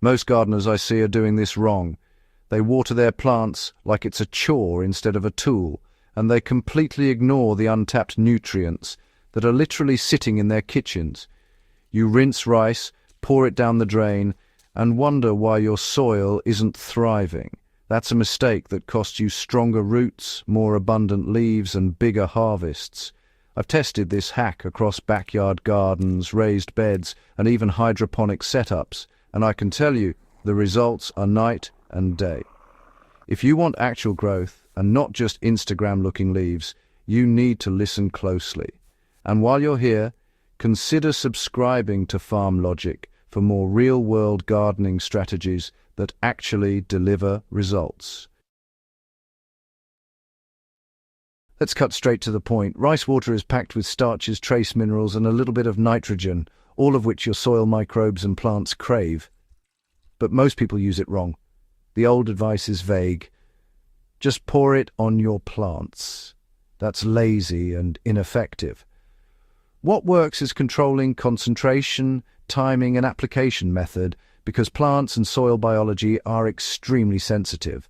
Most gardeners I see are doing this wrong. They water their plants like it's a chore instead of a tool, and they completely ignore the untapped nutrients that are literally sitting in their kitchens. You rinse rice, pour it down the drain, and wonder why your soil isn't thriving. That's a mistake that costs you stronger roots, more abundant leaves, and bigger harvests. I've tested this hack across backyard gardens, raised beds, and even hydroponic setups, and I can tell you, the results are night and day. If you want actual growth, and not just Instagram-looking leaves, you need to listen closely. And while you're here, consider subscribing to Farm Logic for more real-world gardening strategies that actually deliver results. Let's cut straight to the point. Rice water is packed with starches, trace minerals, and a little bit of nitrogen, all of which your soil microbes and plants crave. But most people use it wrong. The old advice is vague. Just pour it on your plants. That's lazy and ineffective. What works is controlling concentration, timing, and application method, because plants and soil biology are extremely sensitive.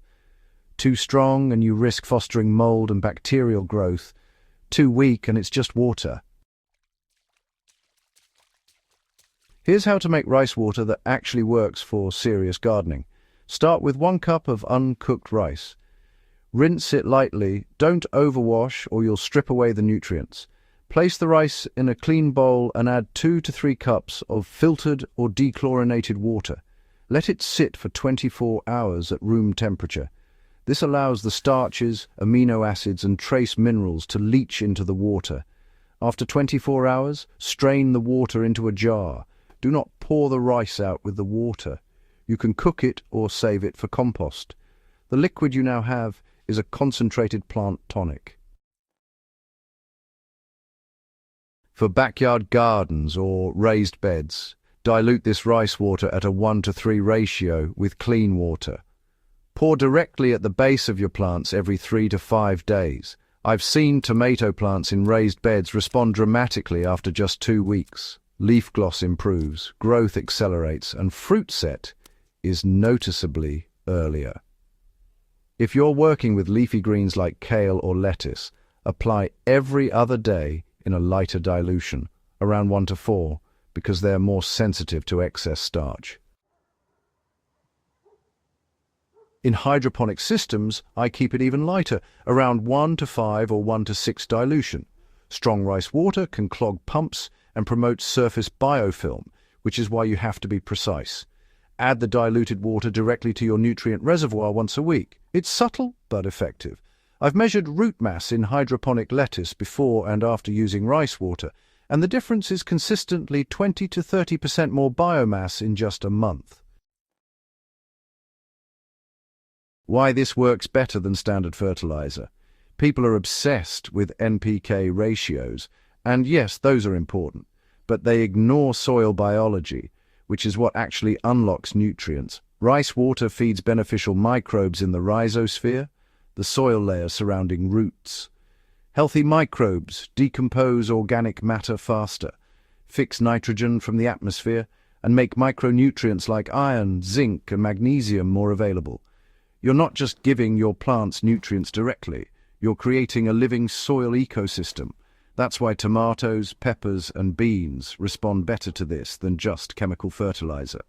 Too strong and you risk fostering mold and bacterial growth. Too weak and it's just water. Here's how to make rice water that actually works for serious gardening. Start with 1 cup of uncooked rice. Rinse it lightly, don't overwash or you'll strip away the nutrients. Place the rice in a clean bowl and add 2 to 3 cups of filtered or dechlorinated water. Let it sit for 24 hours at room temperature. This allows the starches, amino acids, and trace minerals to leach into the water. After 24 hours, strain the water into a jar. Do not pour the rice out with the water. You can cook it or save it for compost. The liquid you now have is a concentrated plant tonic. For backyard gardens or raised beds, dilute this rice water at a 1:3 ratio with clean water. Pour directly at the base of your plants every 3 to 5 days. I've seen tomato plants in raised beds respond dramatically after just 2 weeks. Leaf gloss improves, growth accelerates, and fruit set is noticeably earlier. If you're working with leafy greens like kale or lettuce, apply every other day in a lighter dilution, around 1 to 4, because they're more sensitive to excess starch. In hydroponic systems, I keep it even lighter, around 1 to 5 or 1 to 6 dilution. Strong rice water can clog pumps and promote surface biofilm, which is why you have to be precise. Add the diluted water directly to your nutrient reservoir once a week. It's subtle but effective. I've measured root mass in hydroponic lettuce before and after using rice water, and the difference is consistently 20 to 30% more biomass in just a month. Why this works better than standard fertilizer. People are obsessed with NPK ratios, and yes, those are important, but they ignore soil biology, which is what actually unlocks nutrients. Rice water feeds beneficial microbes in the rhizosphere, the soil layer surrounding roots. Healthy microbes decompose organic matter faster, fix nitrogen from the atmosphere, and make micronutrients like iron, zinc, and magnesium more available. You're not just giving your plants nutrients directly, you're creating a living soil ecosystem. That's why tomatoes, peppers, and beans respond better to this than just chemical fertilizer.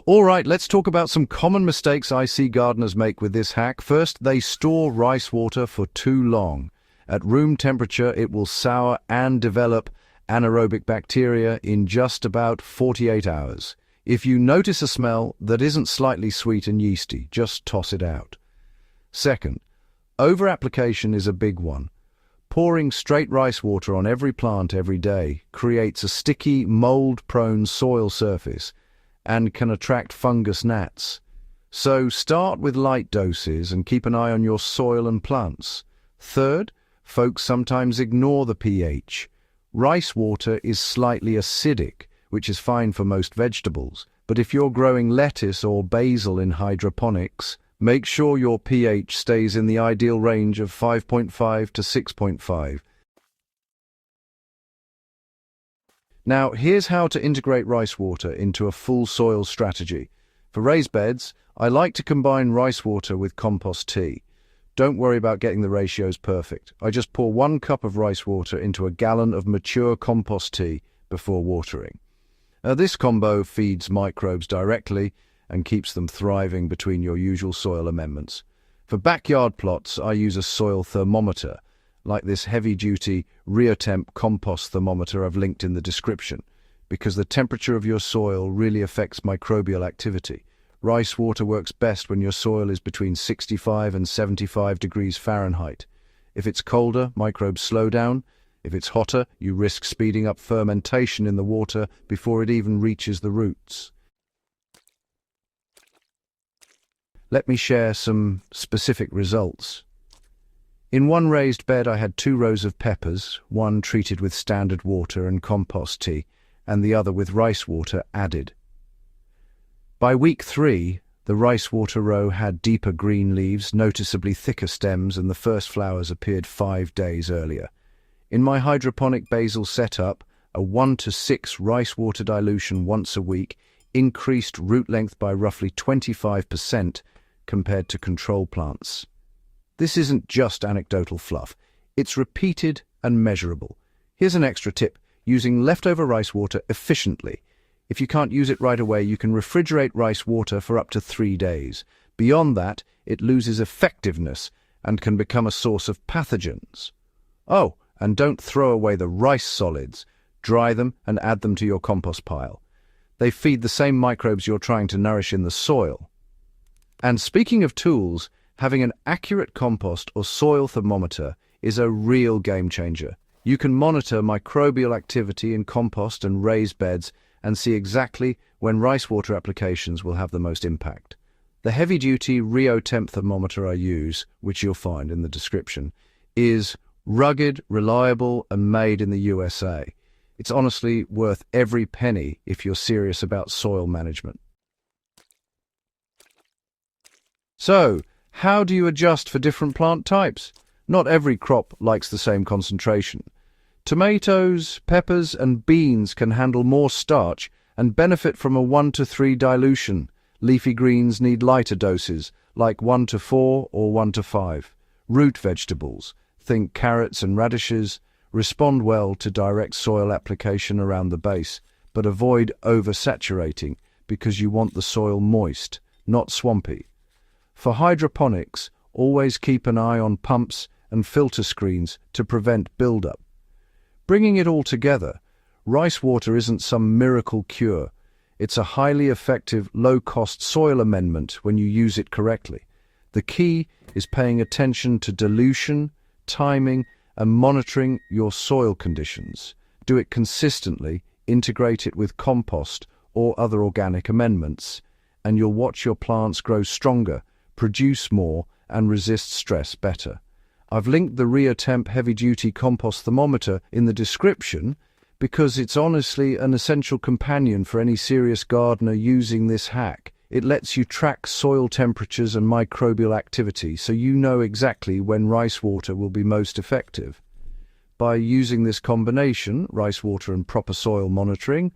All right, let's talk about some common mistakes I see gardeners make with this hack. First, they store rice water for too long. At room temperature, it will sour and develop anaerobic bacteria in just about 48 hours. If you notice a smell that isn't slightly sweet and yeasty, just toss it out. Second, over-application is a big one. Pouring straight rice water on every plant every day creates a sticky, mold-prone soil surface and can attract fungus gnats. So start with light doses and keep an eye on your soil and plants. Third, folks sometimes ignore the pH. Rice water is slightly acidic, which is fine for most vegetables, but if you're growing lettuce or basil in hydroponics, make sure your pH stays in the ideal range of 5.5 to 6.5. Now, here's how to integrate rice water into a full soil strategy. For raised beds, I like to combine rice water with compost tea. Don't worry about getting the ratios perfect. I just pour 1 cup of rice water into a gallon of mature compost tea before watering. This combo feeds microbes directly and keeps them thriving between your usual soil amendments. For backyard plots, I use a soil thermometer, like this heavy-duty Riotemp compost thermometer I've linked in the description, because the temperature of your soil really affects microbial activity. Rice water works best when your soil is between 65 and 75 degrees Fahrenheit. If it's colder, microbes slow down. If it's hotter, you risk speeding up fermentation in the water before it even reaches the roots. Let me share some specific results. In one raised bed, I had 2 rows of peppers, one treated with standard water and compost tea, and the other with rice water added. By week 3, the rice water row had deeper green leaves, noticeably thicker stems, and the first flowers appeared 5 days earlier. In my hydroponic basil setup, a 1 to 6 rice water dilution once a week increased root length by roughly 25% compared to control plants. This isn't just anecdotal fluff. It's repeated and measurable. Here's an extra tip: using leftover rice water efficiently. If you can't use it right away, you can refrigerate rice water for up to 3 days. Beyond that, it loses effectiveness and can become a source of pathogens. Oh, and don't throw away the rice solids. Dry them and add them to your compost pile. They feed the same microbes you're trying to nourish in the soil. And speaking of tools, having an accurate compost or soil thermometer is a real game changer. You can monitor microbial activity in compost and raised beds and see exactly when rice water applications will have the most impact. The heavy-duty Riotemp thermometer I use, which you'll find in the description, is rugged, reliable, and made in the USA. It's honestly worth every penny if you're serious about soil management. So, how do you adjust for different plant types? Not every crop likes the same concentration. Tomatoes, peppers, and beans can handle more starch and benefit from a 1 to 3 dilution. Leafy greens need lighter doses, like 1 to 4 or 1 to 5. Root vegetables, think carrots and radishes, respond well to direct soil application around the base, but avoid oversaturating because you want the soil moist, not swampy. For hydroponics, always keep an eye on pumps and filter screens to prevent buildup. Bringing it all together, rice water isn't some miracle cure. It's a highly effective, low-cost soil amendment when you use it correctly. The key is paying attention to dilution, timing, and monitoring your soil conditions. Do it consistently, integrate it with compost or other organic amendments, and you'll watch your plants grow stronger, produce more, and resist stress better. I've linked the Riotemp heavy-duty compost thermometer in the description because it's honestly an essential companion for any serious gardener using this hack. It lets you track soil temperatures and microbial activity so you know exactly when rice water will be most effective. By using this combination, rice water and proper soil monitoring,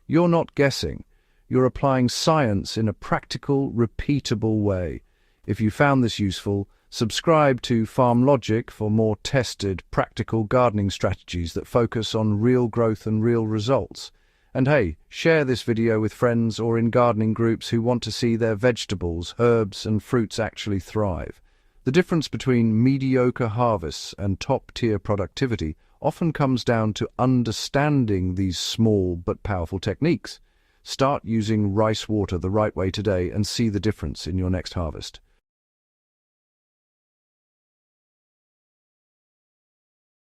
you're not guessing. You're applying science in a practical, repeatable way. If you found this useful, subscribe to Farm Logic for more tested, practical gardening strategies that focus on real growth and real results. And hey, share this video with friends or in gardening groups who want to see their vegetables, herbs, and fruits actually thrive. The difference between mediocre harvests and top-tier productivity often comes down to understanding these small but powerful techniques. Start using rice water the right way today and see the difference in your next harvest.